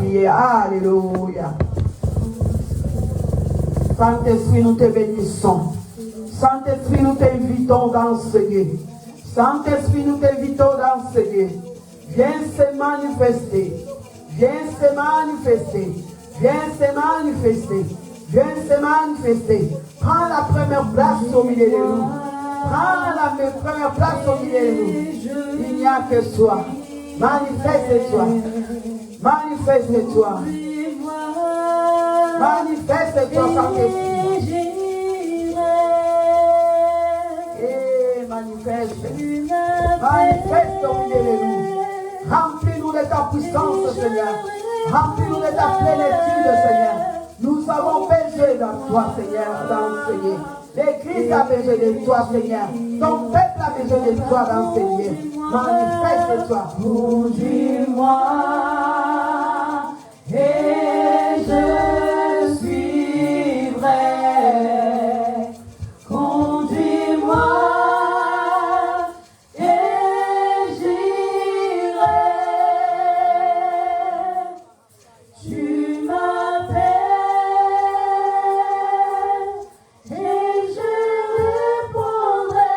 prier. Alléluia. Saint-Esprit, nous te bénissons. Saint-Esprit, nous t'invitons dans ce lieu. Saint-Esprit, nous t'invitons dans ce lieu. Viens se manifester. Viens se manifester. Viens se manifester. Viens se manifester. Prends la première place au milieu de nous. Prends la première place au milieu de nous. Il n'y a que toi. Manifeste-toi. Manifeste-toi. Manifeste-toi, Saint-Esprit. Et manifeste. Manifeste au milieu de nous. Remplis-nous de ta puissance, Seigneur. Remplis-nous de ta plénitude, Seigneur. Nous avons besoin de toi, Seigneur, d'enseigner. L'Église a besoin de toi, Seigneur. Ton peuple a besoin de toi d'enseigner. Manifeste-toi. Conduis-moi et je suivrai. Conduis-moi et j'irai. Tu m'appelles et je répondrai.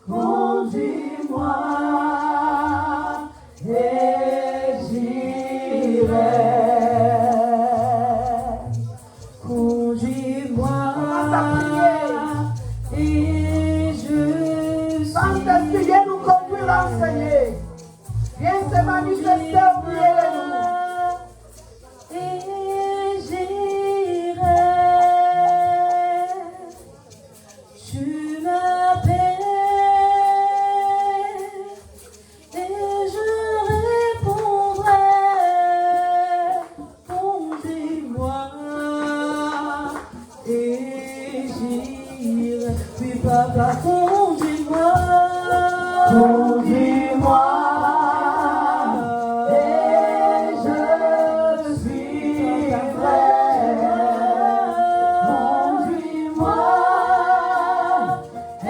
Conduis-moi et j'irai. Conduis-moi et je suivrai. Saint-Esprit, viens nous conduire à enseigner. Viens se manifester au milieu de nous. Et j'irai. Tu m'appelles et je répondrai. Conduis-moi et j'irai. Puis papa, conduis-moi. Conduis-moi et je suivrai. Conduis-moi et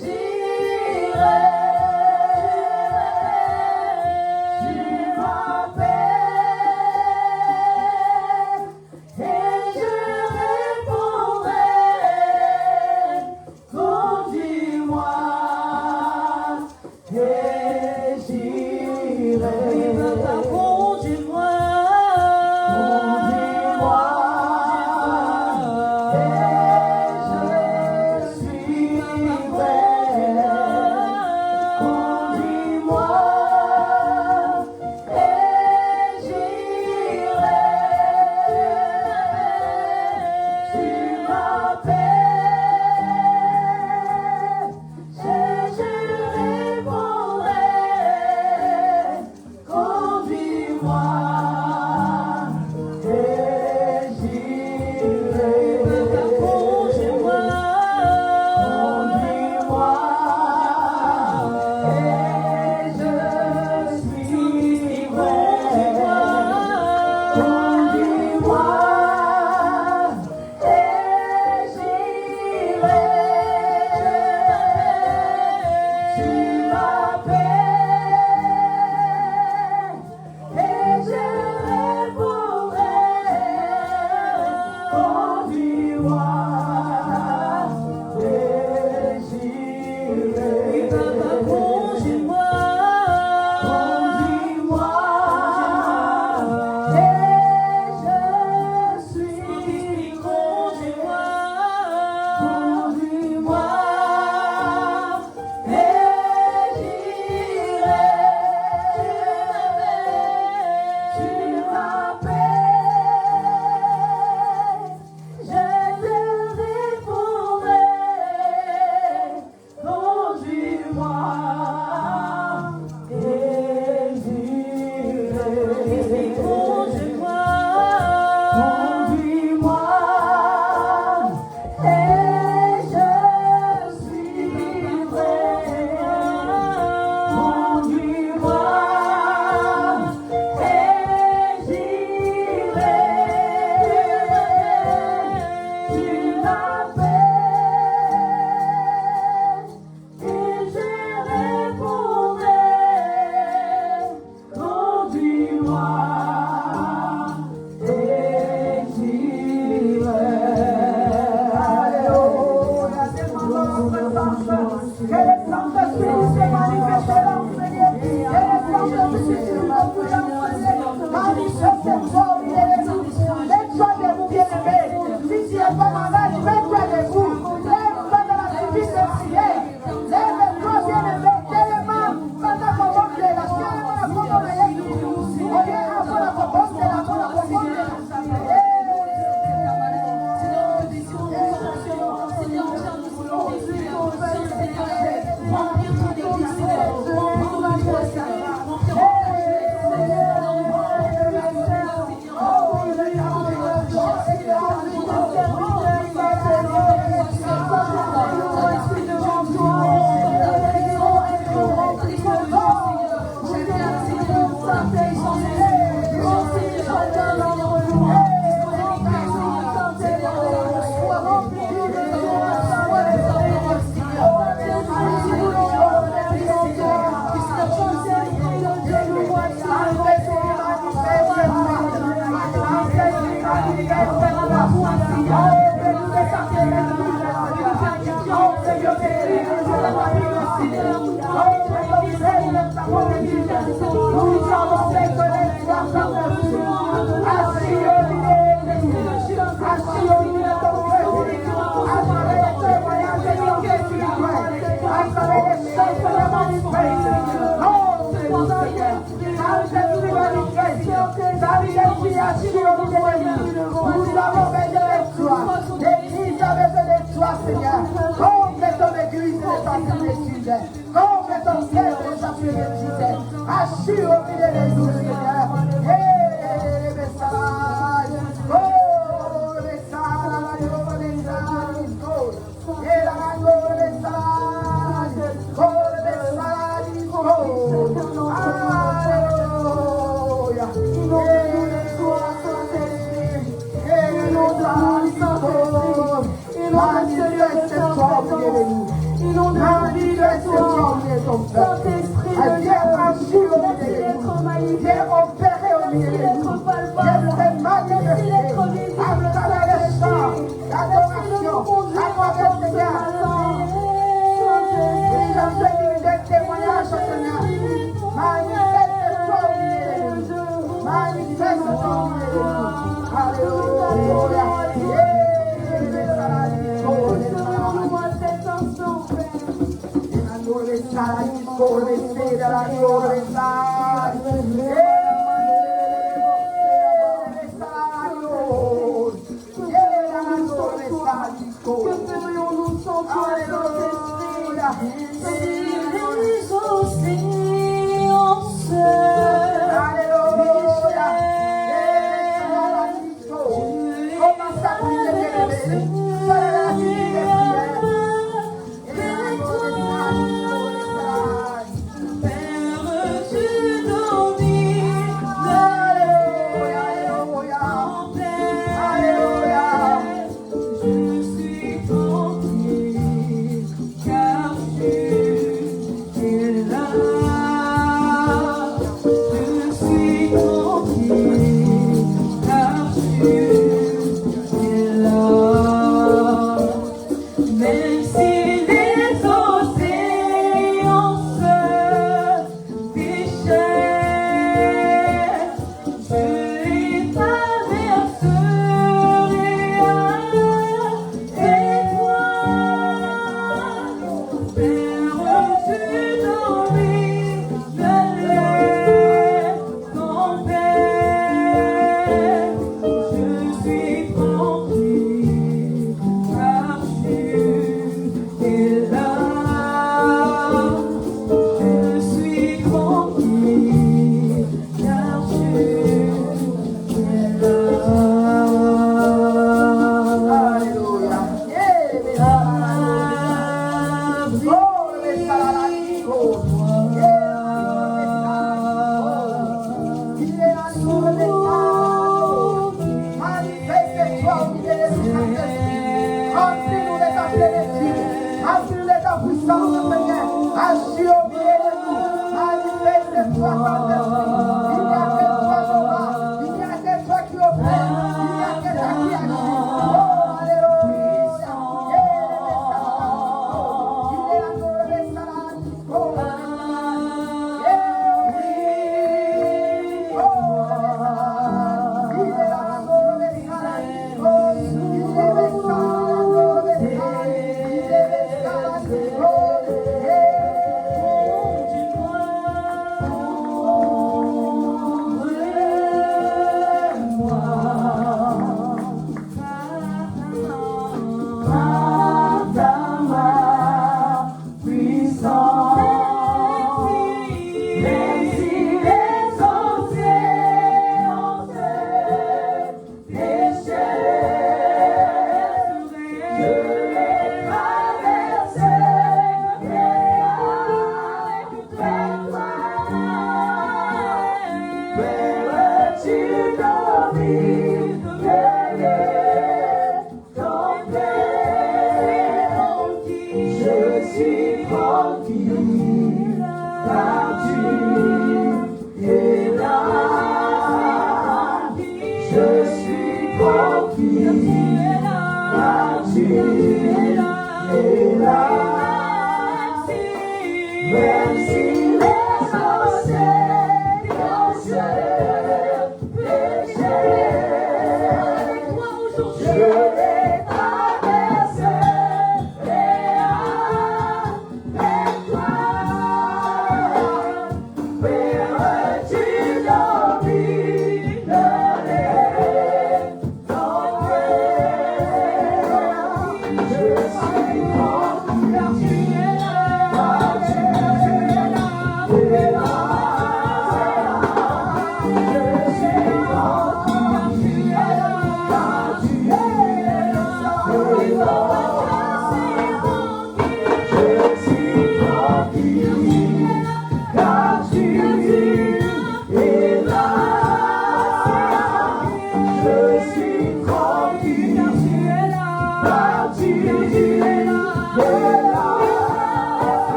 j'irai. Tu m'appelles et je répondrai. Conduis-moi et j'irai. Papa, conduis-moi. Conduis-moi et je suivrai. Conduis-moi et j'irai. Tu m'appelles et je répondrai. Conduis-moi et j'irai. Conduis-moi. Conduis-moi et je suivrai. Conduis-moi et j'irai. Tu m'appelles et je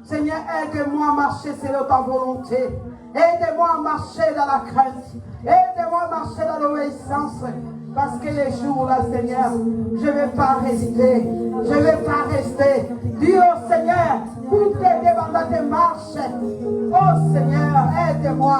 Seigneur, aide-moi à marcher selon ta volonté. Aide-moi à marcher dans la crainte. Aide-moi à marcher dans l'obéissance. Parce que les jours là, Seigneur, je ne vais pas rester. Je ne vais pas rester. Dis au Seigneur, pour t'aider pendant tes marches. Oh Seigneur, aide-moi.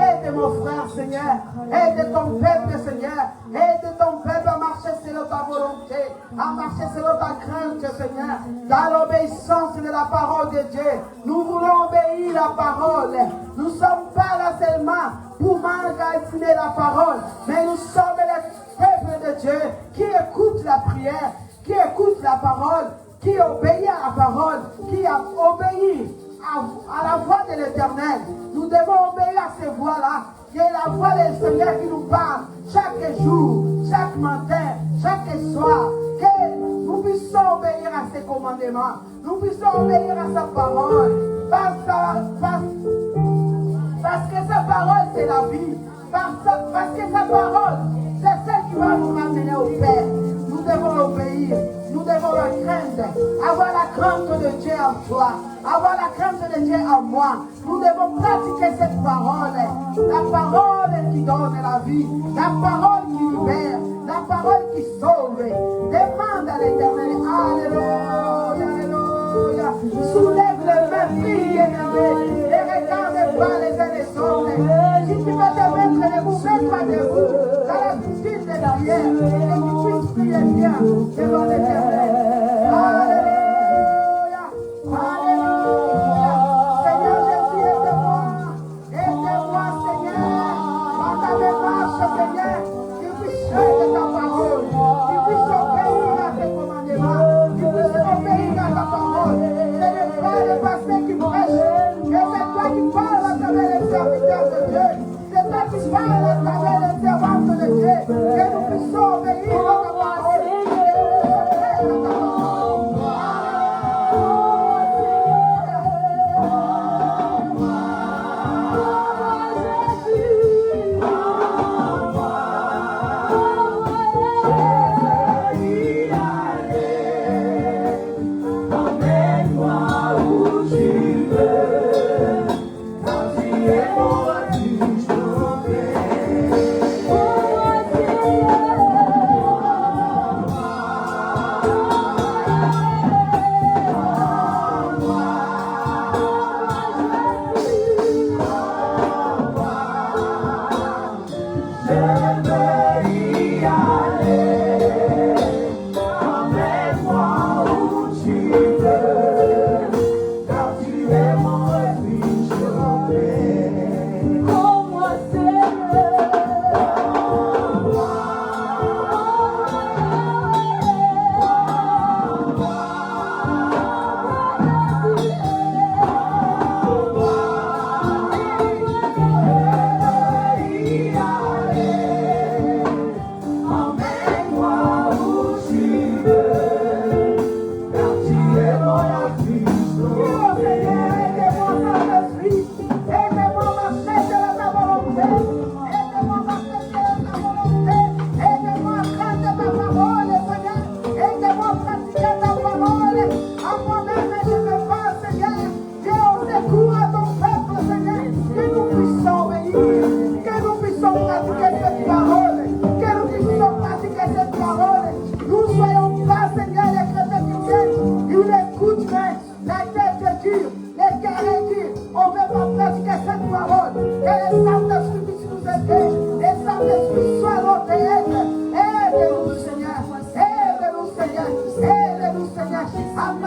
Aide mon frère, Seigneur. Aide ton peuple, Seigneur. Aide ton peuple à marcher selon ta volonté. À marcher selon ta crainte, Seigneur. Dans l'obéissance de la parole de Dieu. Nous voulons obéir la parole. Nous ne sommes pas là seulement pour magasiner la parole. Mais nous sommes les peuples de Dieu qui écoutent la prière, qui écoutent la parole, qui obéit à la parole, qui a obéi à la voix de l'Éternel. Nous devons obéir à ces voix-là, qui est la voix du Seigneur qui nous parle chaque jour, chaque matin, chaque soir. Que nous puissions obéir à ses commandements, nous puissions obéir à sa parole, parce que sa parole c'est la vie, parce que sa parole c'est celle qui va nous ramener au Père. Nous devons obéir, nous devons la craindre, avoir la crainte de Dieu en toi, avoir la crainte de Dieu en moi. Nous devons pratiquer cette parole, la parole qui donne la vie, la parole qui libère, la parole qui sauve. Demande à l'Éternel, alléluia, alléluia. Soulève les mains, prie, et regarde pas les uns les autres. Si tu vas te mettre debout, mets-toi debout, dans la petite de prière, et tu puisses prier bien devant l'Éternel. Alléluia, alléluia. Seigneur Jésus, aide-moi. Aide-moi, Seigneur. Pendant mes marches, Seigneur, tu puisses faire ta parole. Tu puisses obéir à tes commandements. Tu puisses obéir à ta parole. Ce n'est pas le pasteur qui prêche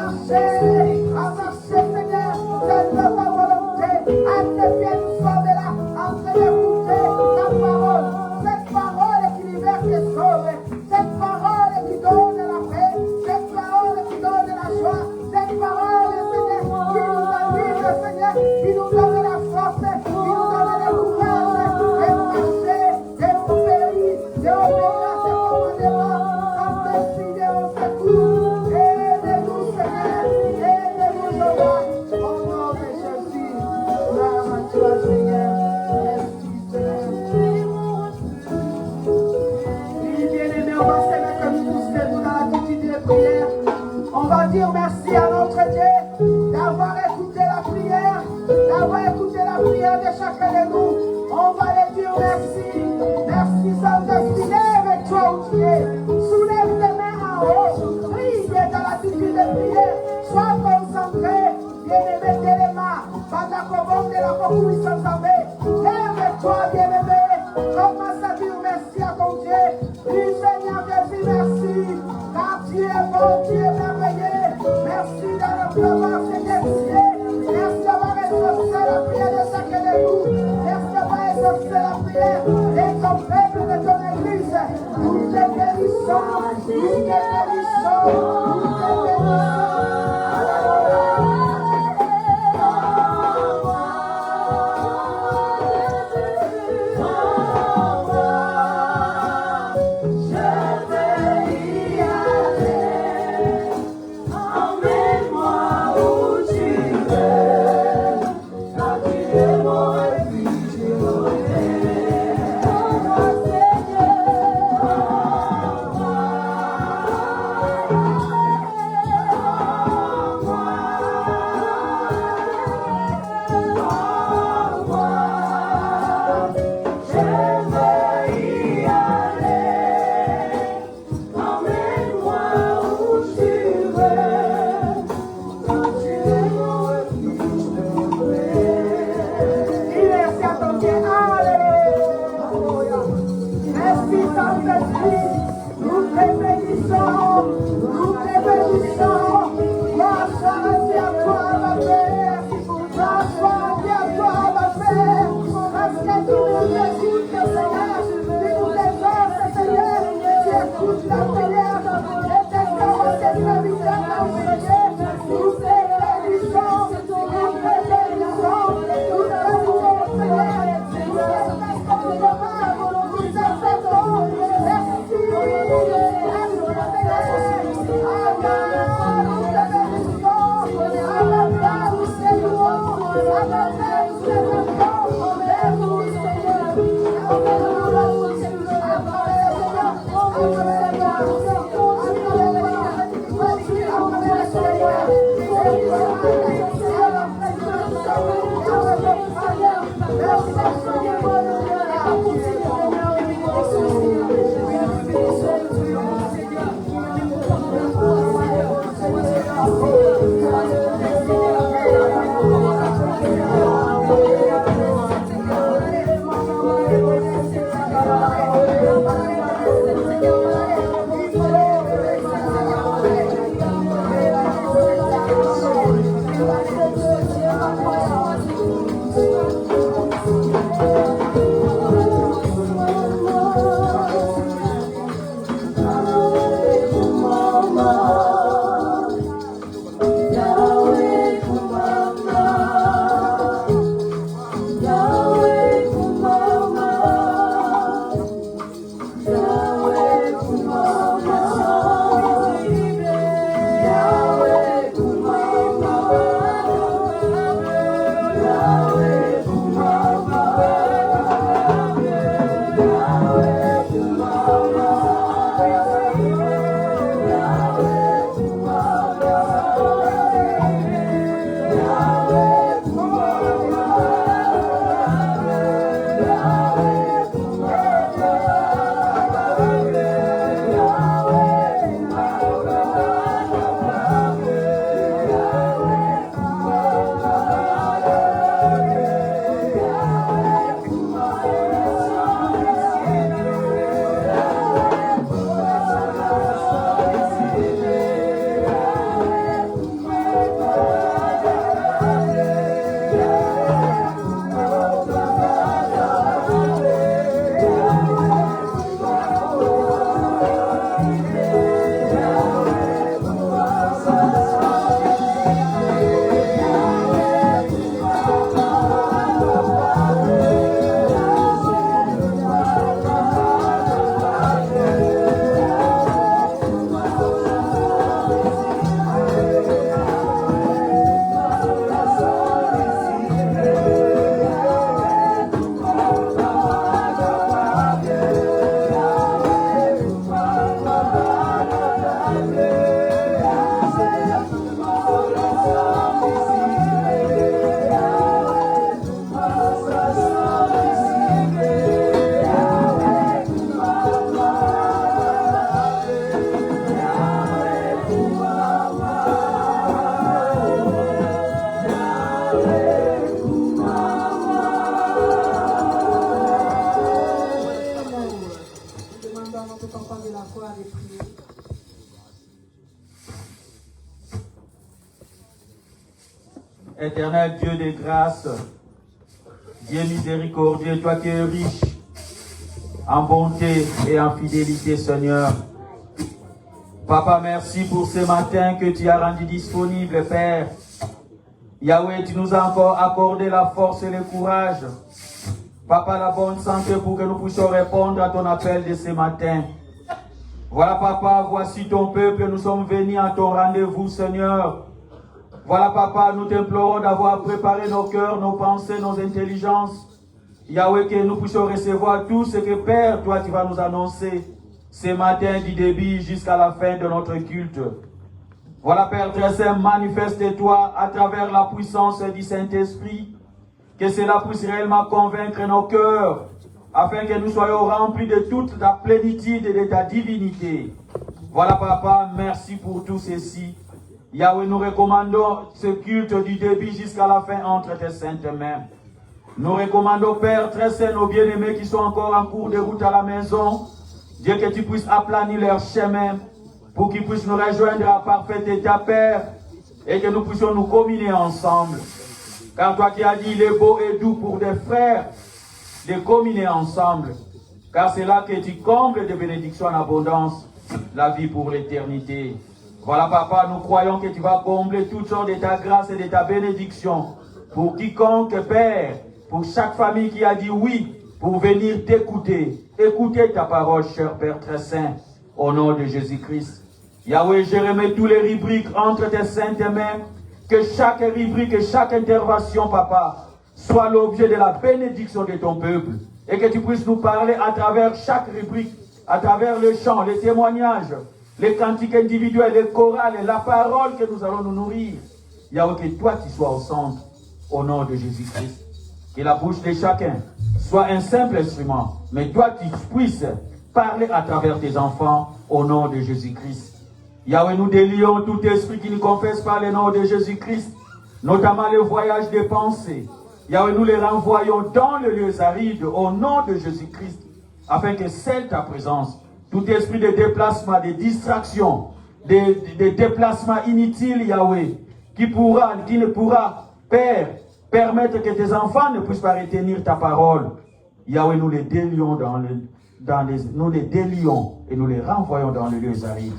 marcher, Seigneur, telle ta volonté, à tes pieds nous sommes là, en train d'écouter ta parole, cette parole qui libère, qui sauve, cette parole qui donne la paix, cette parole qui donne la joie, cette parole, Seigneur, qui nous anime, Seigneur, qui nous donne la force, qui nous donne le courage de marcher, de obéir, tes commandements, Saint-Esprit de mon secours, aide-nous, Seigneur, aide-nous, Jéhovah, au nom de Jésus, gloire à toi, Seigneur, merci, Seigneur. Oui, bien-aimés, on va se mettre nous tous debout dans l'attitude de prière. On va dire merci à notre Dieu d'avoir écouté la prière, de chacun de nous. On va lui dire merci. Merci Saint-Esprit, lève-toi où tu es. Soulève tes mains en haut. Prie dans l'attitude de prière. Sois concentré. Bien-aimé, Téléma. Pendant de la conclusion sans lève-toi, bien-aimé. Commence à dire merci à ton Dieu. Dis Seigneur Jésus, merci. Car tu es bon, tu es merveilleux. Merci d'avoir fait merci d'avoir exaucé la prière de chacun de nous. Merci d'avoir exaucé la prière de ton peuple, de ton église. Nous te bénissons, nous te bénissons, nous te bénissons. Éternel Dieu de grâce, Dieu miséricordieux, toi qui es riche en bonté et en fidélité, Seigneur. Papa, merci pour ce matin que tu as rendu disponible, Père. Yahweh, tu nous as encore accordé la force et le courage. Papa, la bonne santé pour que nous puissions répondre à ton appel de ce matin. Voilà, Papa, voici ton peuple, nous sommes venus à ton rendez-vous, Seigneur. Voilà, Papa, nous t'implorons d'avoir préparé nos cœurs, nos pensées, nos intelligences. Yahweh, que nous puissions recevoir tout ce que, Père, toi, tu vas nous annoncer ce matin du début jusqu'à la fin de notre culte. Voilà, Père très saint, manifeste-toi à travers la puissance du Saint-Esprit, que cela puisse réellement convaincre nos cœurs, afin que nous soyons remplis de toute ta plénitude et de ta divinité. Voilà, Papa, merci pour tout ceci. Yahweh, nous recommandons ce culte du début jusqu'à la fin entre tes saintes mains. Nous recommandons, Père très saint, nos bien-aimés qui sont encore en cours de route à la maison. Dieu, que tu puisses aplanir leur chemin pour qu'ils puissent nous rejoindre à parfait état, Père, et que nous puissions nous communier ensemble. Car toi qui as dit, il est beau et doux pour des frères de communier ensemble. Car c'est là que tu combles de bénédictions en abondance la vie pour l'éternité. Voilà, Papa, nous croyons que tu vas combler toutes sortes de ta grâce et de ta bénédiction pour quiconque, Père, pour chaque famille qui a dit oui, pour venir t'écouter, écouter ta parole, cher Père très saint, au nom de Jésus-Christ. Yahweh, je remets tous les rubriques entre tes saintes mains, que chaque rubrique et chaque intervention, Papa, soit l'objet de la bénédiction de ton peuple, et que tu puisses nous parler à travers chaque rubrique, à travers le chant, les témoignages, les cantiques individuels, les chorales, et la parole que nous allons nous nourrir. Yahweh, que toi tu sois au centre, au nom de Jésus-Christ. Que la bouche de chacun soit un simple instrument, mais toi tu puisses parler à travers tes enfants, au nom de Jésus-Christ. Yahweh, nous délions tout esprit qui nous confesse par le nom de Jésus-Christ, notamment le voyage des pensées. Yahweh, nous les renvoyons dans le lieu aride, au nom de Jésus-Christ, afin que celle ta présence, tout esprit de déplacement, de distraction, de déplacement inutile, Yahweh, qui ne pourra, Père, permettre que tes enfants ne puissent pas retenir ta parole. Yahweh, nous les délions nous les délions et nous les renvoyons dans le lieu aride.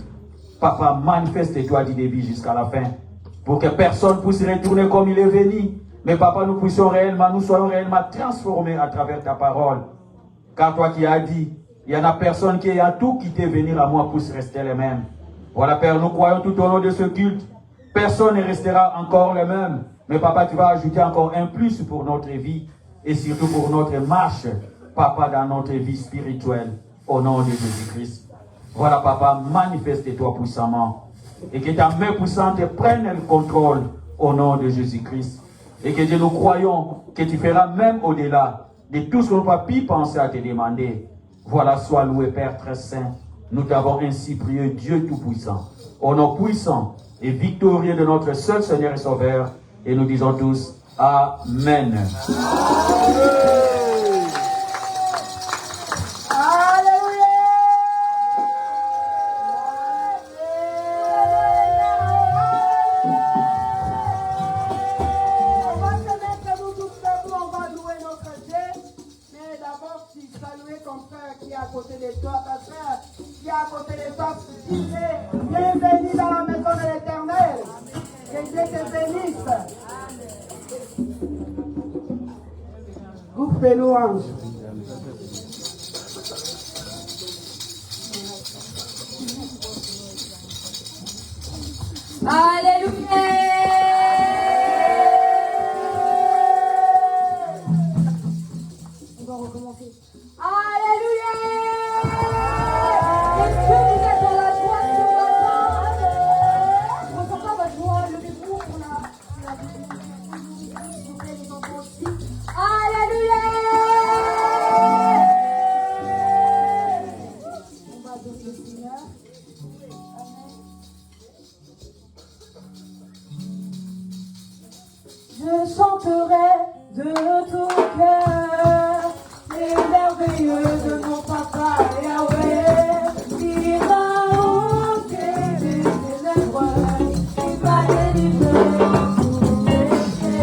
Papa, manifeste-toi du début jusqu'à la fin, pour que personne puisse retourner comme il est venu. Mais Papa, nous soyons réellement transformés à travers ta parole. Car toi qui as dit, il y en a personne qui a tout quitté venir à moi pour rester les mêmes. Voilà, Père, nous croyons tout au long de ce culte. Personne ne restera encore le même. Mais Papa, tu vas ajouter encore un plus pour notre vie et surtout pour notre marche, Papa, dans notre vie spirituelle, au nom de Jésus-Christ. Voilà, Papa, manifeste-toi puissamment et que ta main puissante prenne le contrôle au nom de Jésus-Christ. Et que Dieu, nous croyons que tu feras même au-delà de tout ce qu'on n'a pas pu penser à te demander. Voilà, sois loué, Père très saint. Nous t'avons ainsi prié, Dieu Tout-Puissant, au nom puissant et victorieux de notre seul Seigneur et Sauveur. Et nous disons tous, Amen. Bienvenue dans la maison de l'Éternel. Que Dieu te bénisse. Groupe de louanges. Alléluia. On va recommencer. Alléluia. Est-ce que vous êtes dans la joie ce matin? Je ressens pas votre joie. Levez-vous pour la s'il vous plaît, les enfants aussi. Alléluia. On va adorer le Seigneur. Je chanterai de tout cœur les merveilleux de mon papa Yahweh. Il m'a ôté des ténèbres, il m'a délivré de tous mes péchés.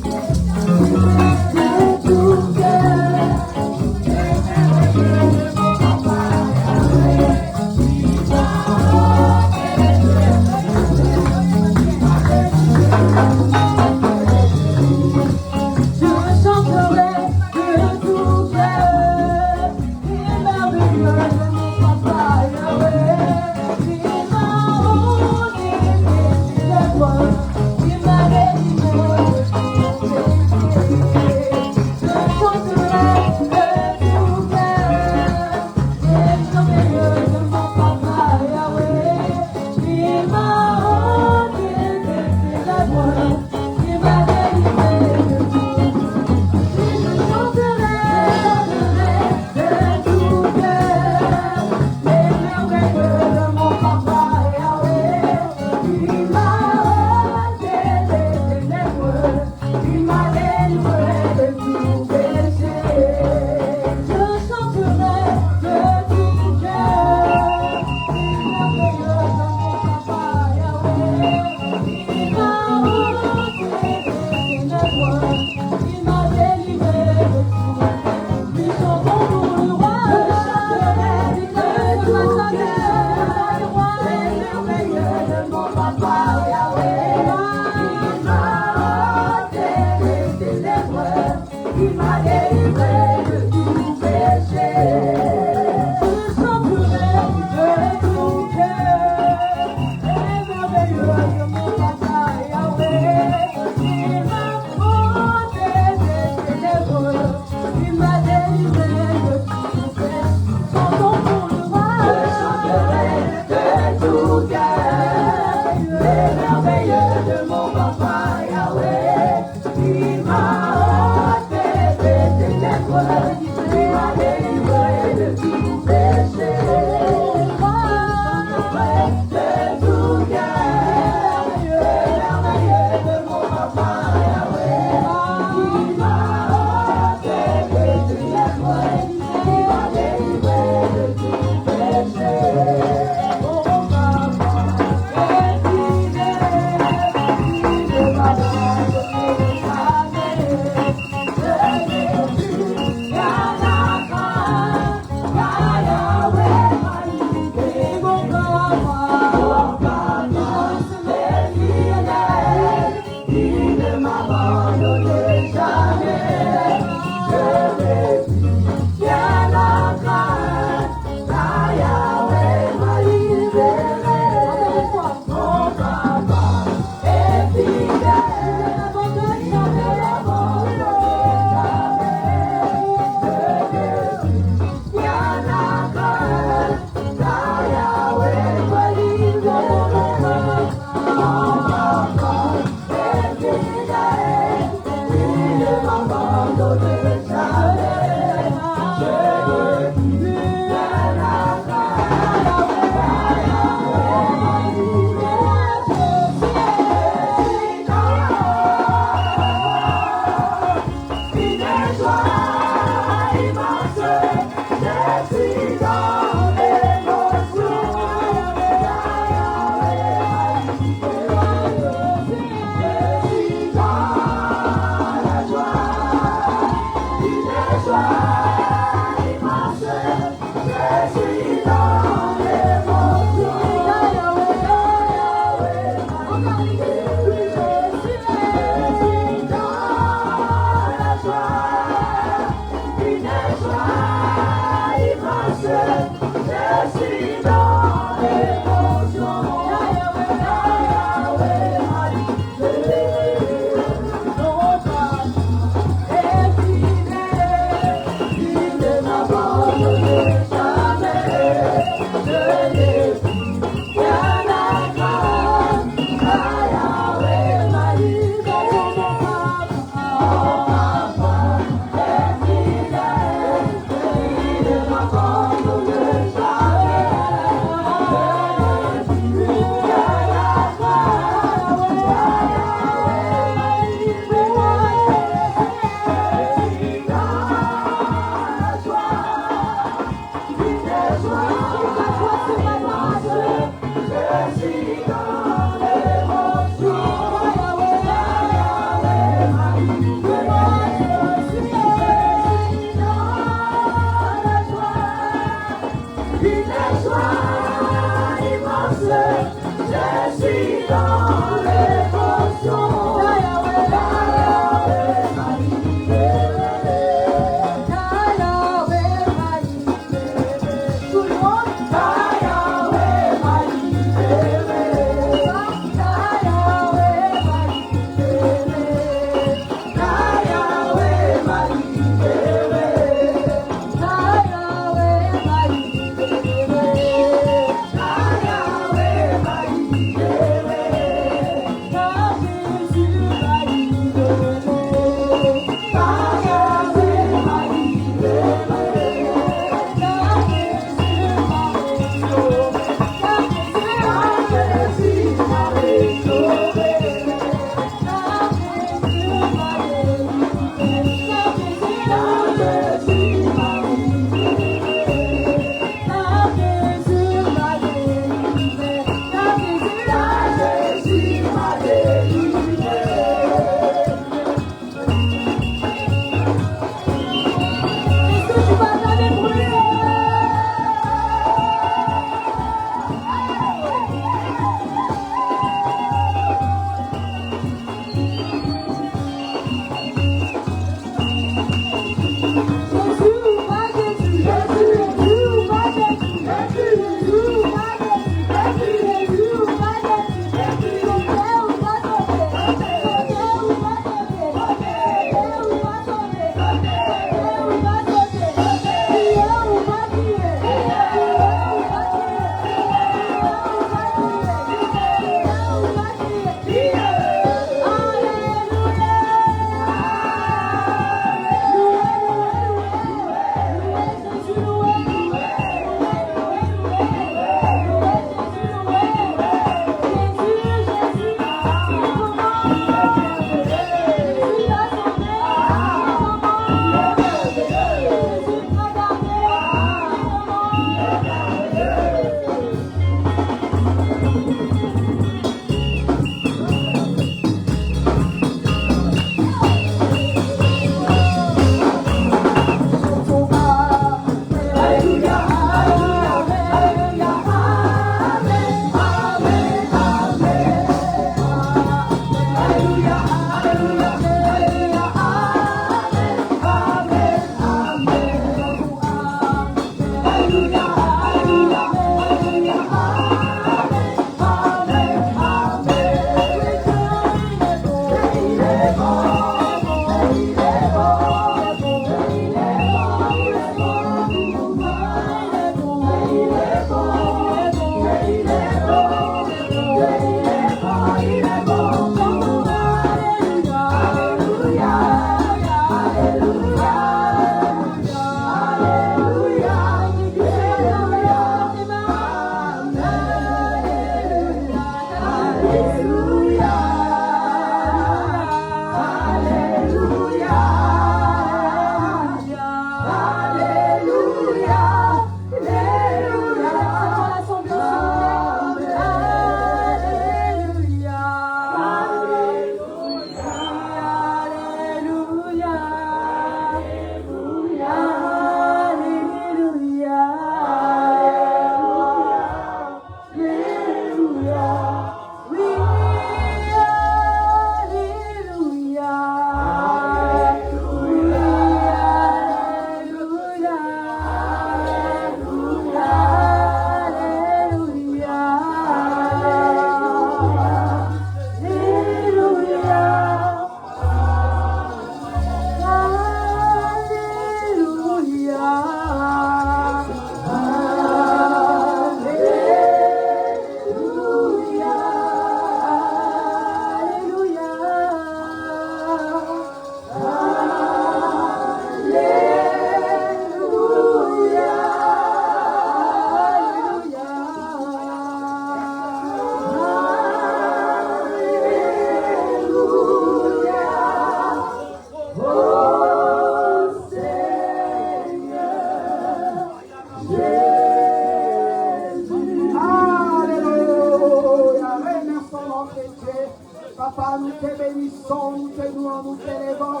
Papa, nous te bénissons, nous te louons, nous t'élevons,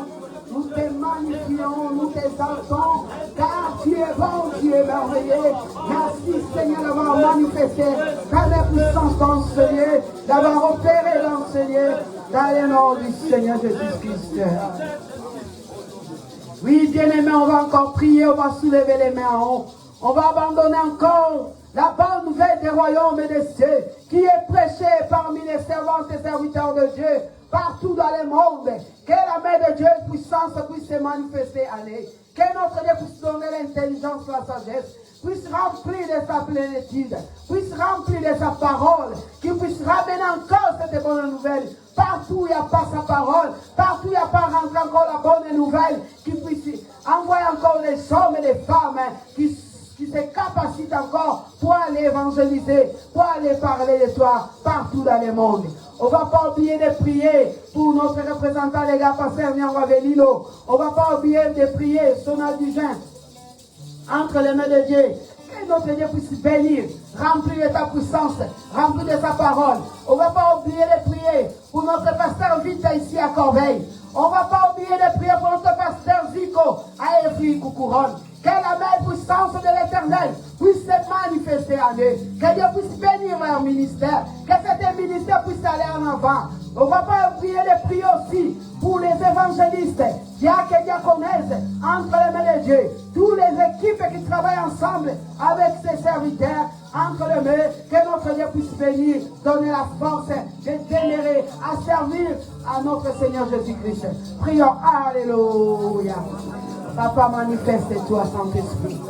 nous te magnifions, nous t'exaltons, car tu es bon, tu es merveilleux. Merci Seigneur d'avoir manifesté ta puissance dans ce lieu, d'avoir opéré dans ce lieu, dans le nom du Seigneur Jésus-Christ. Oui, bien-aimés, on va encore prier, on va soulever les mains en haut. On va abandonner encore la bonne nouvelle des royaumes et des cieux qui est prêchée parmi les servantes et serviteurs de Dieu partout dans le monde. Que la main de Dieu et puissance puisse se manifester en eux. Que notre Dieu puisse donner l'intelligence, la sagesse, puisse remplir de sa plénitude, puisse remplir de sa parole, qu'il puisse ramener encore cette bonne nouvelle. Partout où il n'y a pas sa parole, partout où il n'y a pas rentré encore la bonne nouvelle, qu'il puisse envoyer encore les hommes et les femmes qui se capacitent encore pour aller évangéliser, pour aller parler de toi partout dans le monde. On ne va pas oublier de prier pour notre représentant, les gars, pasteur Nyangwa Velilo. On ne va pas oublier de prier son adjoint entre les mains de Dieu. Que notre Dieu puisse bénir, remplir de ta puissance, remplir de sa parole. On ne va pas oublier de prier pour notre pasteur Vita ici à Corbeil. On ne va pas oublier de prier pour notre pasteur Zico à Évry Coucouronne. Que la main puissance de l'Éternel puisse se manifester en eux. Que Dieu puisse bénir leur ministère. Que cet ministère puisse aller en avant. On ne va pas oublier de prier aussi pour les évangélistes, diacres et diaconesses, entre les mains de Dieu. Toutes les équipes qui travaillent ensemble avec ses serviteurs, entre les mains, que notre Dieu puisse bénir, donner la force de demeurer à servir à notre Seigneur Jésus-Christ. Prions, alléluia. Papa, manifeste-toi, Saint-Esprit.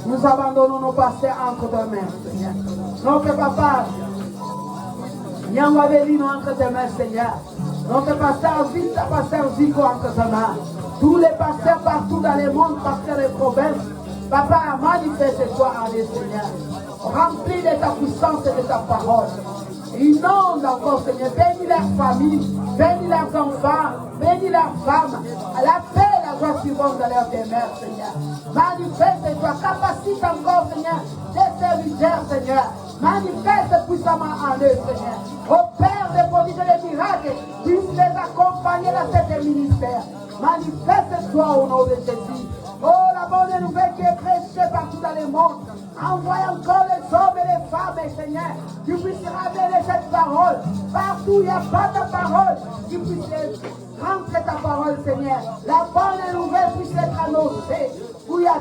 Nous abandonnons nos pasteurs entre tes mains, Seigneur. Notre papa, Nyangwa Velino entre tes mains, Seigneur. Notre pasteur Vita, pasteur Zico entre tes mains. Tous les pasteurs partout dans le monde, pasteurs des provinces. Papa, manifeste-toi en eux, Seigneur. Remplis de ta puissance et de ta parole. Inonde encore, Seigneur. Bénis leur famille, bénis leurs enfants, bénis leurs femmes. La paix et la joie suivantes dans leur demeure, Seigneur. Manifeste-toi, capacite encore, Seigneur, des serviteurs, Seigneur. Manifeste puissamment en eux, Seigneur. Opère des prodiges et des miracles, puisse les accompagner dans cet ministère. Manifeste-toi au nom de Jésus. Oh, la bonne nouvelle qui est prêchée partout dans le monde. Envoie encore les hommes et les femmes, Seigneur, qui puissent ramener cette parole. Partout où il n'y a pas ta parole, qui puissent rentrer ta parole, Seigneur. La bonne nouvelle puisse être annoncée. Où il n'y a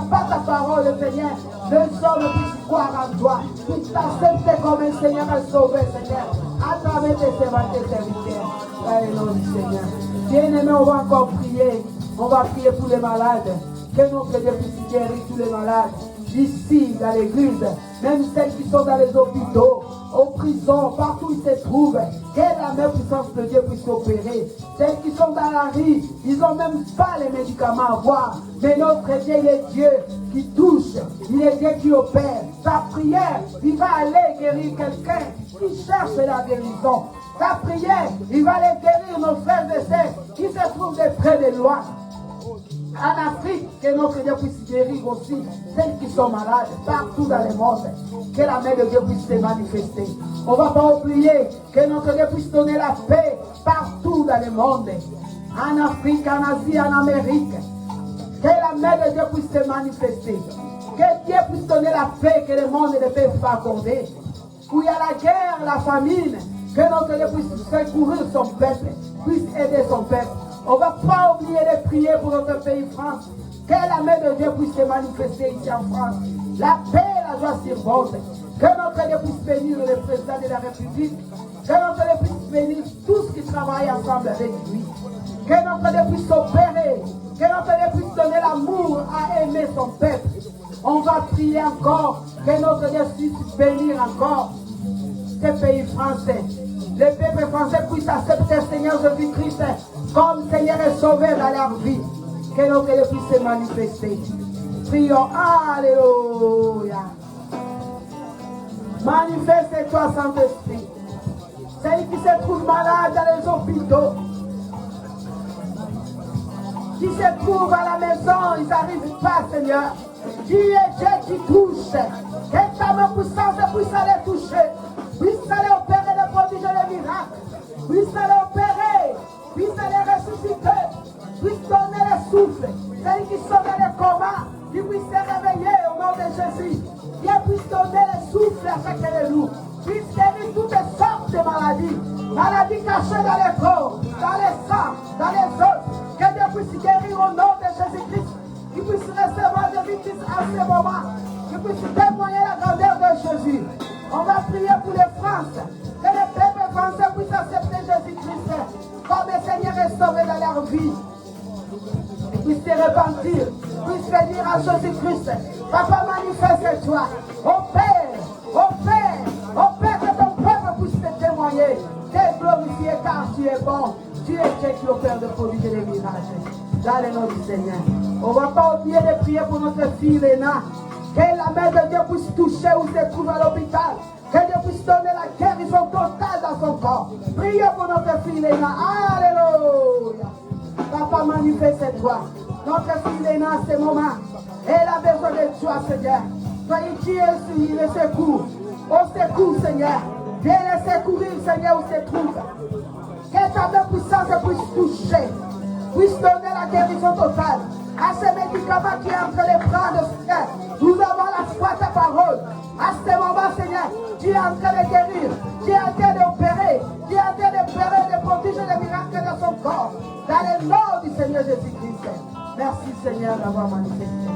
pas ta parole, Seigneur, les hommes puissent croire en toi, puissent t'accepter comme un Seigneur et sauver, Seigneur, à travers tes servants et tes serviteurs. Alléluia, Seigneur. Bien-aimés, on va encore prier. On va prier pour les malades. Que notre Dieu puisse guérir tous les malades. Ici, dans l'église, même celles qui sont dans les hôpitaux, aux prisons, partout où ils se trouvent. Que la même puissance de Dieu puisse opérer. Celles qui sont dans la rue, ils n'ont même pas les médicaments à voir. Mais notre Dieu, il est Dieu qui touche. Il est Dieu qui opère. Sa prière, il va aller guérir quelqu'un qui cherche la guérison. Sa prière, il va aller guérir nos frères et sœurs qui se trouvent de près de loin. En Afrique, que notre Dieu puisse guérir aussi celles qui sont malades partout dans le monde. Que la main de Dieu puisse se manifester. On ne va pas oublier que notre Dieu puisse donner la paix partout dans le monde. En Afrique, en Asie, en Amérique. Que la main de Dieu puisse se manifester. Que Dieu puisse donner la paix que le monde ne peut pas accorder. Où il y a la guerre, la famine. Que notre Dieu puisse secourir son peuple, puisse aider son peuple. On ne va pas oublier de prier pour notre pays France. Que la main de Dieu puisse se manifester ici en France. La paix et la joie s'irvonent. Que notre Dieu puisse bénir le président de la République. Que notre Dieu puisse bénir tous qui travaillent ensemble avec lui. Que notre Dieu puisse opérer. Que notre Dieu puisse donner l'amour à aimer son peuple. On va prier encore. Que notre Dieu puisse bénir encore ce pays français. Le peuple français puisse accepter le Seigneur Jésus-Christ comme Seigneur et Sauveur dans leur vie. Que notre Dieu puisse se manifester. Prions, alléluia. Manifeste-toi, Saint-Esprit. Celles qui se trouvent malades dans les hôpitaux, qui se trouvent à la maison, ils n'arrivent pas, Seigneur. Qui est Dieu qui touche? Que ta main puissante puisse aller toucher, puisse aller opérer le prodige et le miracle. puisse aller opérer, puisse aller ressusciter, puisse donner le souffle. Celui qui sont dans les comas, qui puisse se réveiller au nom de Jésus. Dieu puisse donner le souffle à chacun de nous. Puisse guérir toutes sortes de maladies. Maladies cachées dans les corps, dans les sangs, dans les os. Que Dieu puisse guérir au nom de Jésus-Christ. Qu'il puisse recevoir des victimes à ce moment. Qu'il puisse témoigner la grandeur de Jésus. On va prier pour les France. Que le peuple français puisse accepter Jésus-Christ comme le Seigneur est sauvé dans leur vie. Et puisse se repentir. Puisse venir à Jésus-Christ. Papa, manifeste-toi. Opère que ton peuple puisse te témoigner. T'es glorifié car tu es bon. Tu es Dieu qui opère de prodiges et des miracles. Dans le nom du Seigneur. On ne va pas oublier de prier pour notre fille Léna. Que la main de Dieu puisse toucher où se trouve à l'hôpital. Que Dieu puisse donner la guérison totale dans son corps. Priez pour notre fille Léna. Alléluia. Papa, manifeste-toi. Notre fille Léna, à ce moment, elle a besoin de toi, Seigneur. Soyez Dieu le secours. Au secours, Seigneur. Viens le secourir, Seigneur, où se trouve. Que ta main puissante puisse toucher. Puisse donner la guérison totale à ce médicament qui est entre les bras de Seigneur. Nous avons la foi de ta parole. À ce moment, Seigneur, tu es en train de guérir. Tu es en train d'opérer. Tu es en train d'opérer des prodiges et des miracles dans son corps. Dans le nom du Seigneur Jésus-Christ. Merci, Seigneur, d'avoir manifesté.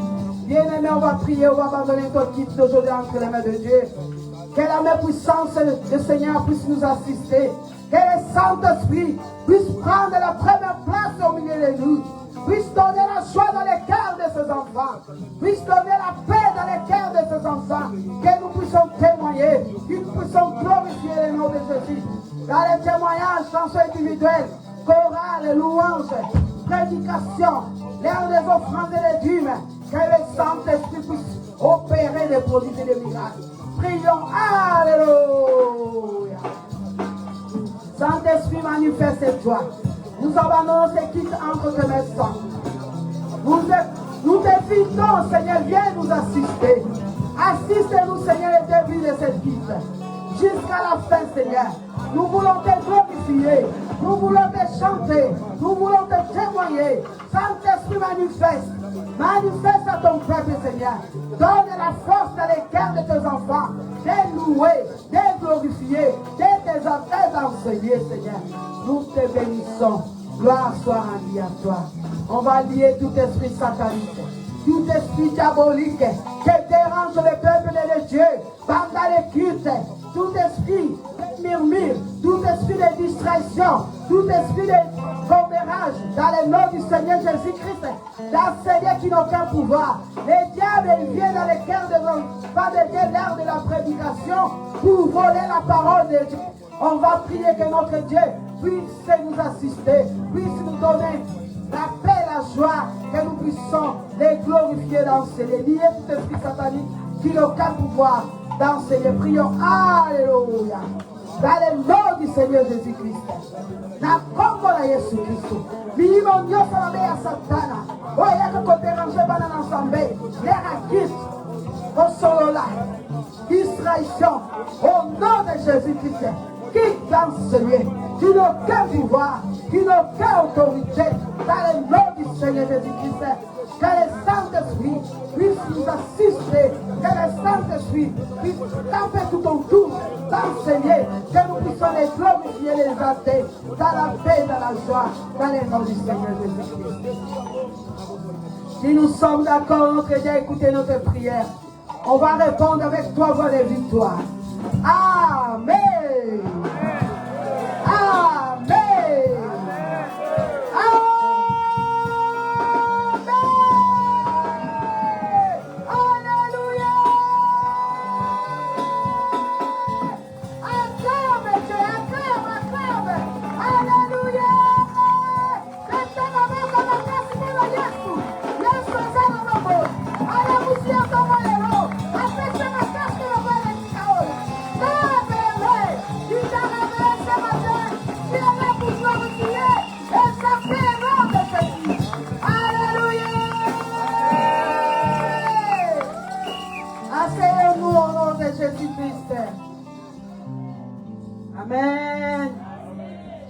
Bien-aimés, on va prier, on va abandonner ton titre d'aujourd'hui entre les mains de Dieu. Que la main puissante du Seigneur puisse nous assister. Que le Saint-Esprit puisse prendre la première place au milieu de nous. Puisse donner la joie dans les cœurs de ses enfants. Puisse donner la paix dans les cœurs de ses enfants. Que nous puissions témoigner. Que nous puissions glorifier le nom de Jésus. Dans les témoignages, chansons individuelles, chorales, louanges, prédications, l'air des offrandes et des dîmes. Que le Saint-Esprit puisse opérer des prodiges et des miracles. Prions. Alléluia. Saint-Esprit, manifeste-toi. Nous abandonnons ces quittes entre tes mains. Nous t'invitons, Seigneur, viens nous assister. Assiste-nous, Seigneur, le début de cette quitte. Jusqu'à la fin, Seigneur. Nous voulons te glorifier. Nous voulons te chanter. Nous voulons te témoigner. Saint-Esprit, manifeste. Manifeste à ton peuple, Seigneur. Donne la force dans les cœurs de tes enfants. De louer, de glorifier, de t'enseigner, Seigneur. Nous te bénissons. Gloire soit rendue à toi. On va lier tout esprit satanique, tout esprit diabolique qui dérange le peuple de Dieu pendant les cultes, tout esprit de murmure, tout esprit de distraction, tout esprit de commérage dans le nom du Seigneur Jésus-Christ, d'enseigner qui n'ont aucun pouvoir. Les diables viennent dans les cœurs de nos pas de Dieu l'heure de la prédication pour voler la parole de Dieu. On va prier que notre Dieu puisse nous assister, puisse nous donner la paix, la joie, que nous puissions les glorifier, d'enseigner, lier tout esprit satanique qui n'a aucun pouvoir d'enseigner. Prions. Alléluia. Dans le nom du Seigneur Jésus-Christ. Na kombo la Yesu Kristo. Milimo nyoso na ya Satana. Oya ko déranger bana na Nzambe. Lera Christ. Osolola. Distraction. Au nom de Jésus-Christ. Qui d'enseigner, qui n'a aucun pouvoir, qui n'a aucune autorité, dans le nom du Seigneur Jésus-Christ, que le Saint-Esprit puisse nous assister, que le Saint-Esprit puisse taper tout autour, d'enseigner, que nous puissions les glorifier, les athées, dans la paix, dans la joie, dans le nom du Seigneur Jésus-Christ. Si nous sommes d'accord, notre Dieu, écoutez notre prière. On va répondre avec toi, voix de victoire. Amen. Amen. Alléluia. Acclame Dieu, acclame. Alléluia. Alléluia.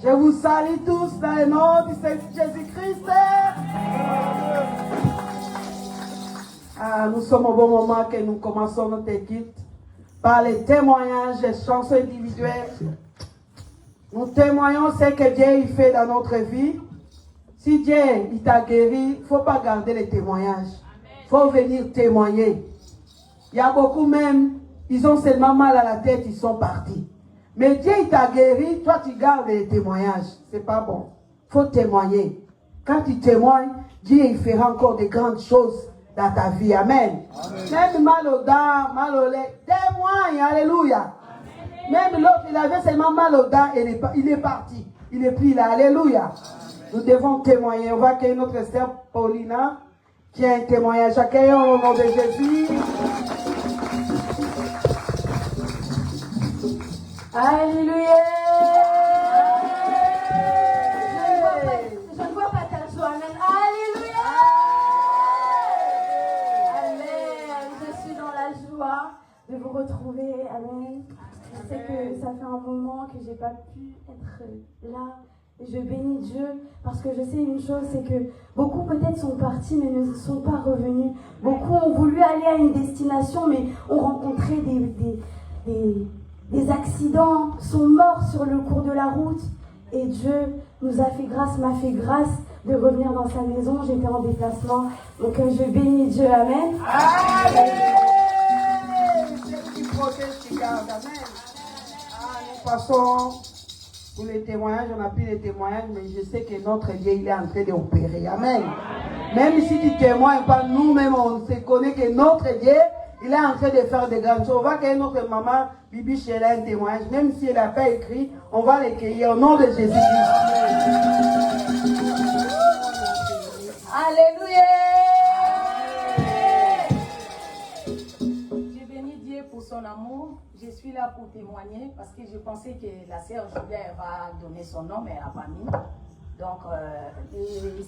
Je vous salue tous dans le nom du Seigneur Jésus-Christ. Nous sommes au bon moment que nous commençons notre équipe par les témoignages et chansons individuelles. Nous témoignons ce que Dieu il fait dans notre vie. Si Dieu il t'a guéri, il ne faut pas garder les témoignages. Il faut venir témoigner. Il y a beaucoup même, ils ont seulement mal à la tête, ils sont partis. Mais Dieu il t'a guéri, toi tu gardes les témoignages. C'est pas bon. Il faut témoigner. Quand tu témoignes, Dieu il fera encore de grandes choses dans ta vie. Amen. Amen. Même mal au dents, mal au lait, témoigne. Alléluia. Amen. Même l'autre, il avait seulement mal aux dents et il est parti. Il est pris là. Alléluia. Amen. Nous devons témoigner. On va accueillir notre sœur Paulina qui a un témoignage. Accueillons au nom de Jésus. Alléluia. Je ne vois pas ta joie. Amen. Alléluia. Amen. Je suis dans la joie de vous retrouver. Amen. Je sais que ça fait un moment que je n'ai pas pu être là. Et je bénis Dieu parce que je sais une chose, c'est que beaucoup peut-être sont partis mais ne sont pas revenus. Beaucoup ont voulu aller à une destination mais ont rencontré des accidents, sont morts sur le cours de la route. Et Dieu nous a fait grâce, m'a fait grâce de revenir dans sa maison. J'étais en déplacement. Donc je bénis Dieu. Amen. Amen. C'est qui protège, qui garde. Amen. Nous passons pour les témoignages. On a pris les témoignages, mais je sais que notre Dieu, il est en train d'opérer. Amen. Même si tu témoignes pas, nous-mêmes, on se connaît que notre Dieu, il est en train de faire des grandes choses. On va cueillir notre maman, Bibi Sheila, un témoignage. Même si elle n'a pas écrit, on va les cueillir au nom de Jésus-Christ. Alléluia. Je bénis Dieu pour son amour. Je suis là pour témoigner parce que je pensais que la sœur Julia va donner son nom, mais elle n'a pas mis. Donc,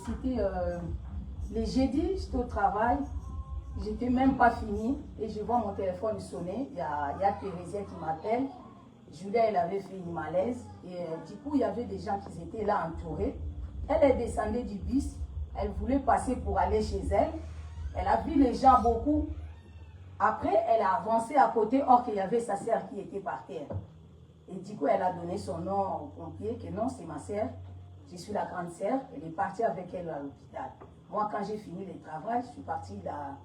c'était les jeudis, j'étais au travail. J'étais même pas fini et je vois mon téléphone sonner. Il y a Thérésien qui m'appelle. Julia, elle avait fait une malaise et du coup, il y avait des gens qui étaient là entourés. Elle est descendue du bus. Elle voulait passer pour aller chez elle. Elle a vu les gens beaucoup. Après, elle a avancé à côté, or qu'il y avait sa sœur qui était par terre. Et du coup, elle a donné son nom au pompier, que non, c'est ma sœur. Je suis la grande sœur. Elle est partie avec elle à l'hôpital. Moi, quand j'ai fini le travail, je suis partie la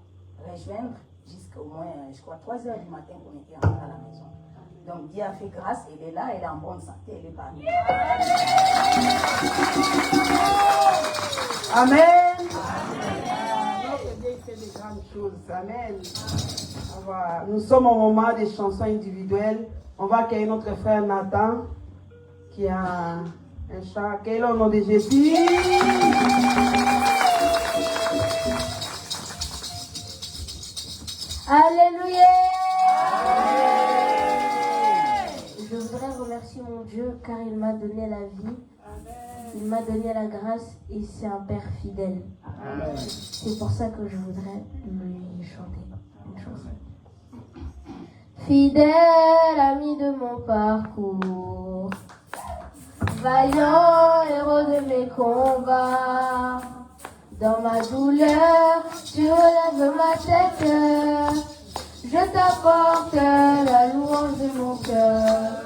rejoindre jusqu'au moins, je crois, 3 heures du matin qu'on était rentrés à la maison. Donc Dieu a fait grâce, elle est là, elle est en bonne santé, elle est parmi nous. Amen. Notre Dieu fait des grandes choses. Amen. Nous sommes au moment des chansons individuelles. On va accueillir notre frère Nathan qui a un chant. Accueillons au nom de Jésus. Alléluia. Je voudrais remercier mon Dieu car il m'a donné la vie. Il m'a donné la grâce et c'est un Père fidèle. Amen. C'est pour ça que je voudrais lui chanter une chanson. Fidèle ami de mon parcours, vaillant héros de mes combats, dans ma douleur, tu relèves ma tête, je t'apporte la louange de mon cœur.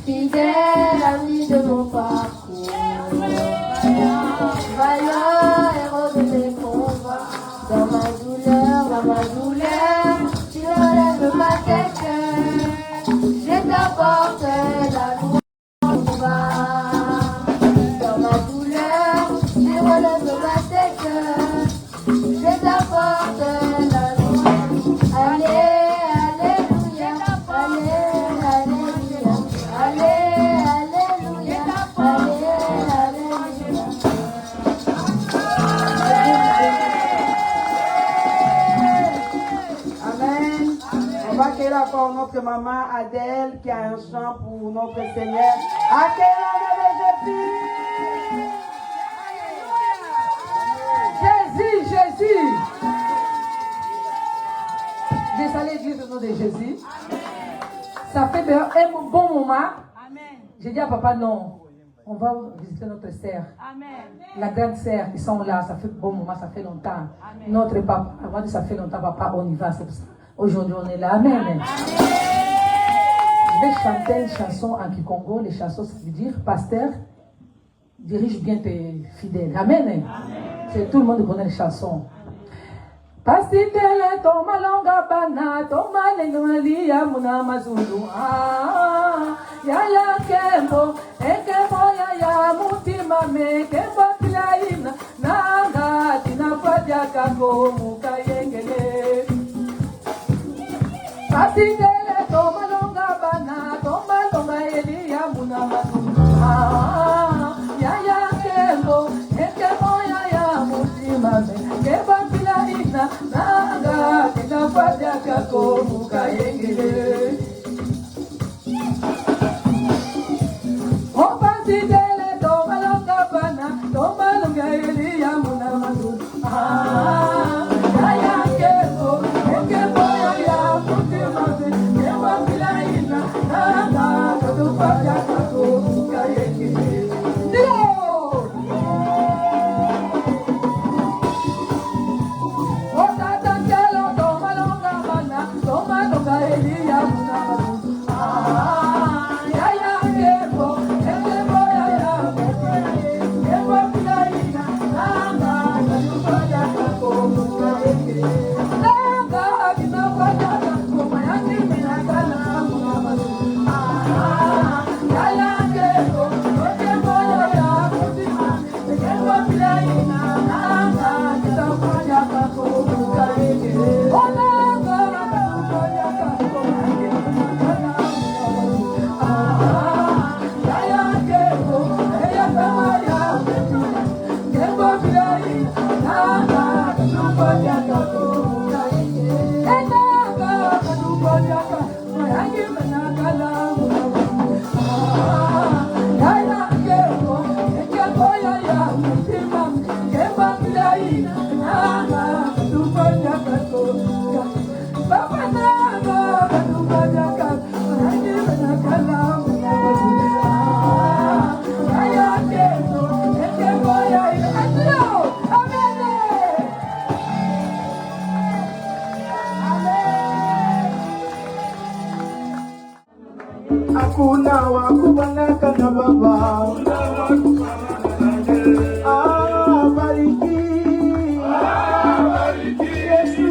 Fidèle ami de mon parcours, vaillant héros de mes combats, dans ma douleur, tu relèves ma tête, je t'apporte la louange de mon cœur. Dans ma douleur, tu relèves ma tête, je t'apporte la louange. Alléluia, alléluia, alléluia, alléluia. Amen. On va accueillir encore notre maman Adèle qui a un chant pour notre Seigneur. Accueillons le nom de Jésus. Jésus. Vous allez dire le nom de Jésus. Ça fait un bon moment. J'ai dit à papa, non, on va visiter notre sœur. La grande sœur, ils sont là, ça fait bon moment, ça fait longtemps. Notre papa, avant de ça fait longtemps, papa, on y va, c'est pour ça. Aujourd'hui, on est là. Amen. Je vais chanter une chanson en Kikongo. Les chansons, ça veut dire, pasteur, dirige bien tes fidèles. Amen. C'est tout le monde connaît les chansons. Pasitele toma longa bana toma lengali ya muna mazulu ya kembo ekembo ya mutima me kembo kilaina nanga tinafaja kako mukayengele. Pasitele toma longa bana toma longa eli ya muna mazulu ya kembo ekembo ya mutima me kembo kilaina nanga tinafaja kako mukayengele. Pasitele toma longa bana toma longa eli ya muna mazulu ya kembo ekembo ya mutima me kembo kilaina nanga tinafaja kako mukayengele. Hakuna wa kubanaka na baba. Bariki. Yesu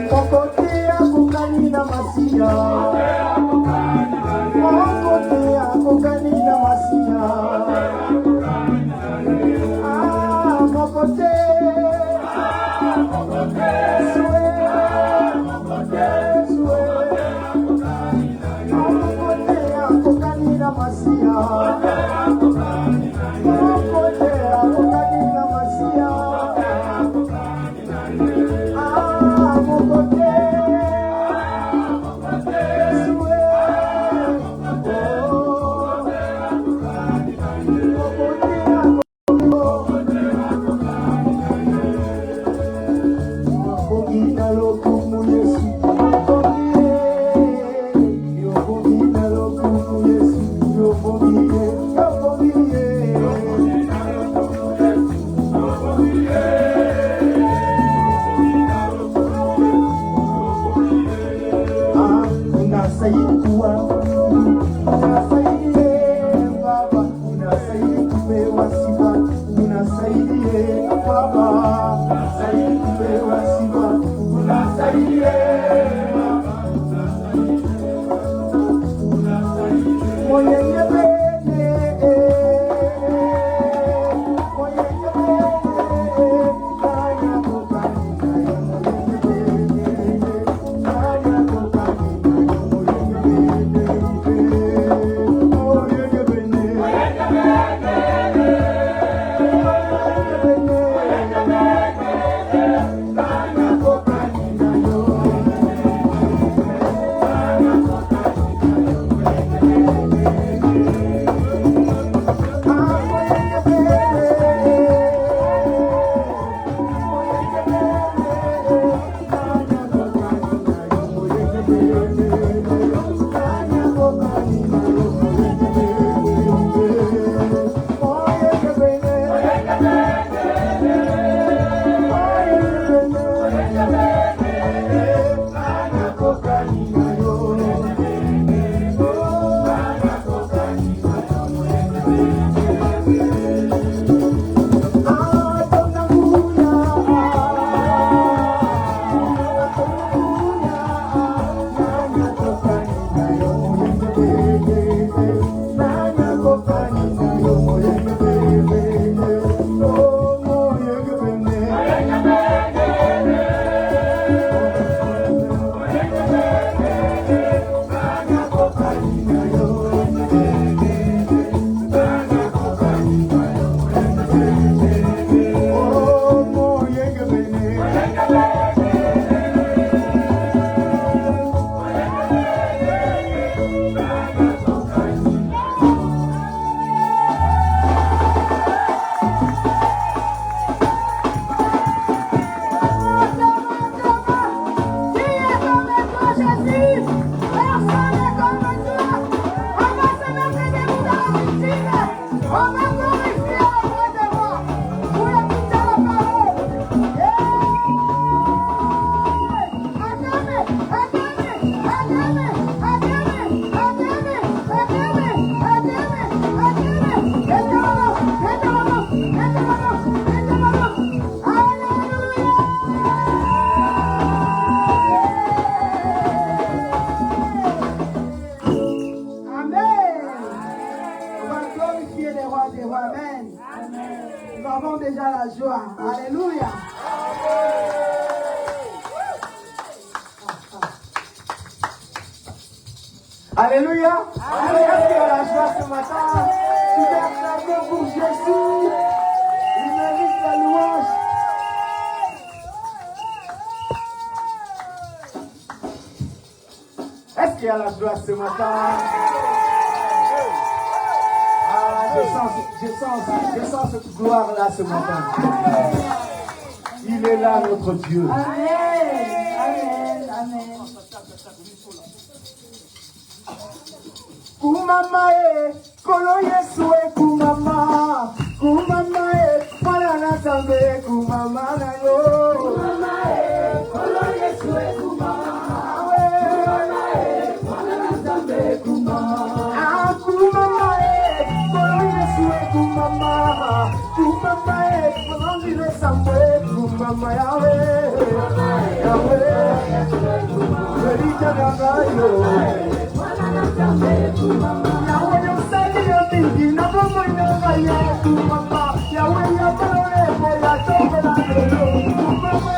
Kokote akukani na masia. Kokote akukani na masia. Kokote. avons déjà la joie. Alléluia. Alléluia. Est-ce qu'il y a la joie ce matin? Tu peux acclamer pour Jésus. Il mérite la louange. Est-ce qu'il y a la joie ce matin? Je sens cette gloire-là ce matin. Il est là, notre Dieu. Amen. Amen. Amen. Kumama kolo Yesu kumama, kumama para na tambe kumama na yo. Kumama kolo Yesu kumama, kumama para na tambe kumama. Ah kumama kolo Yesu kumama, kumama para na tambe kumama yawe, yawe. Verita na yo. Yahweh, you said you're thinking of a boy, never yet to Mama. Yahweh, you're forever, you're talking about the Lord. Mama,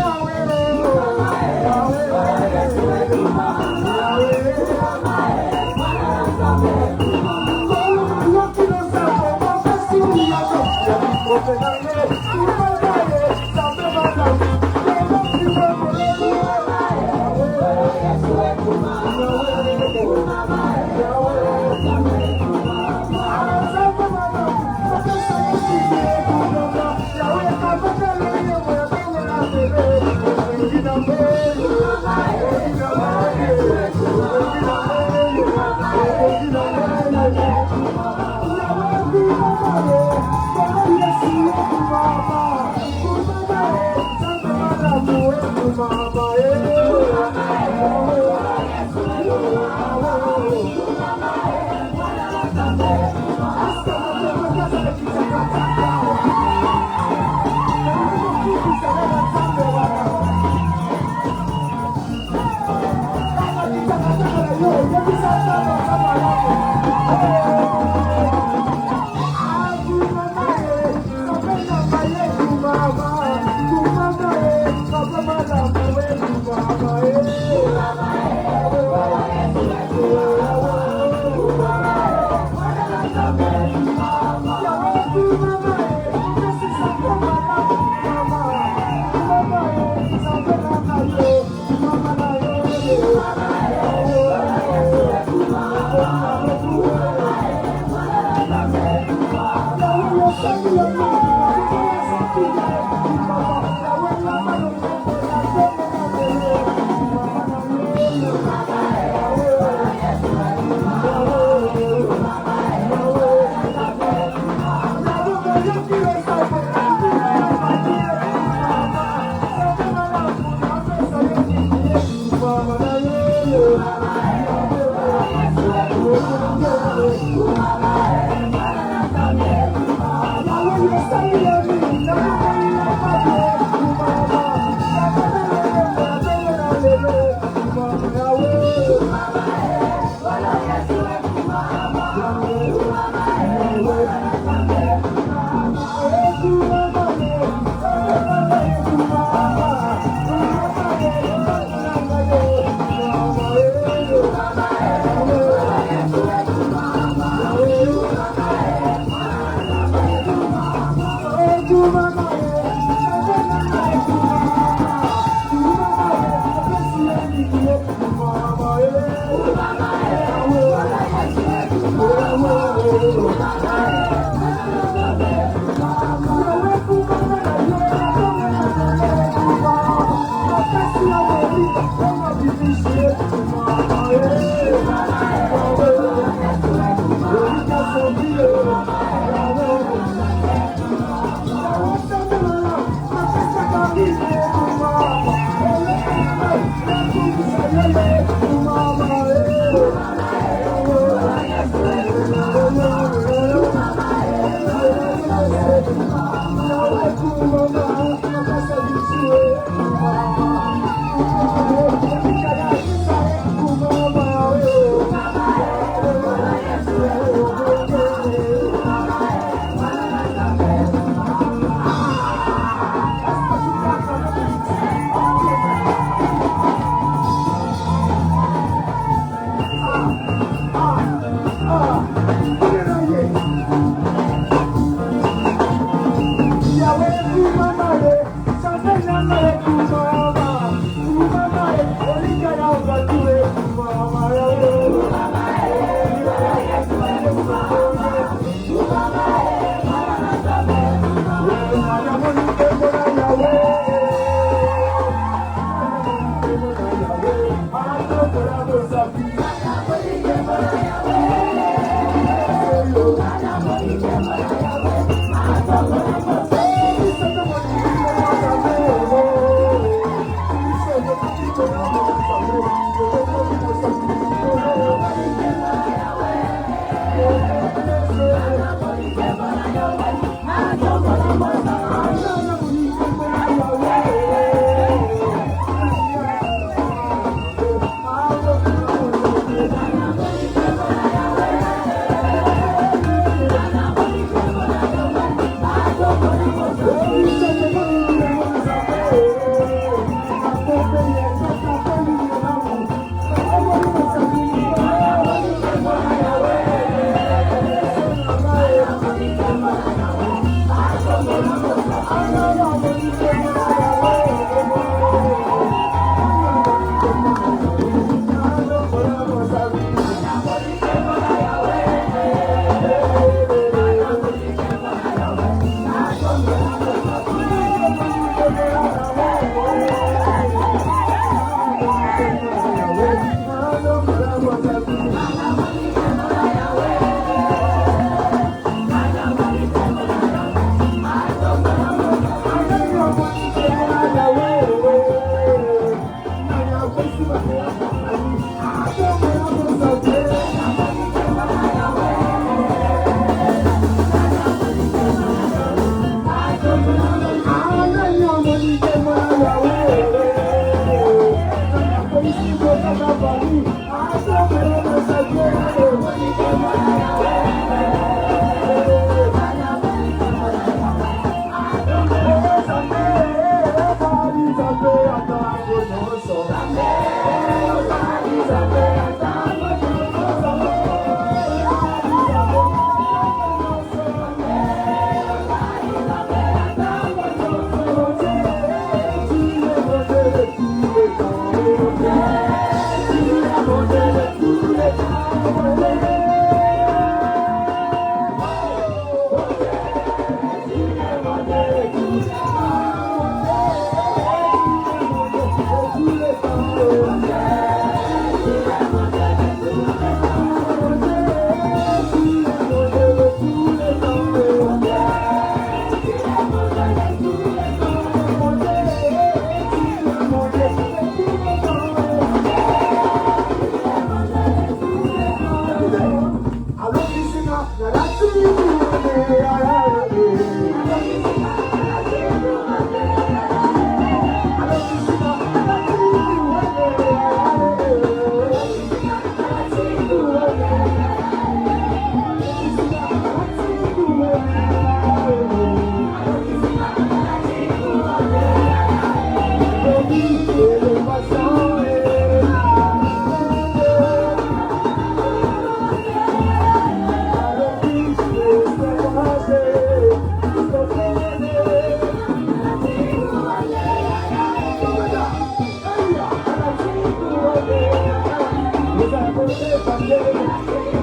Alléluia.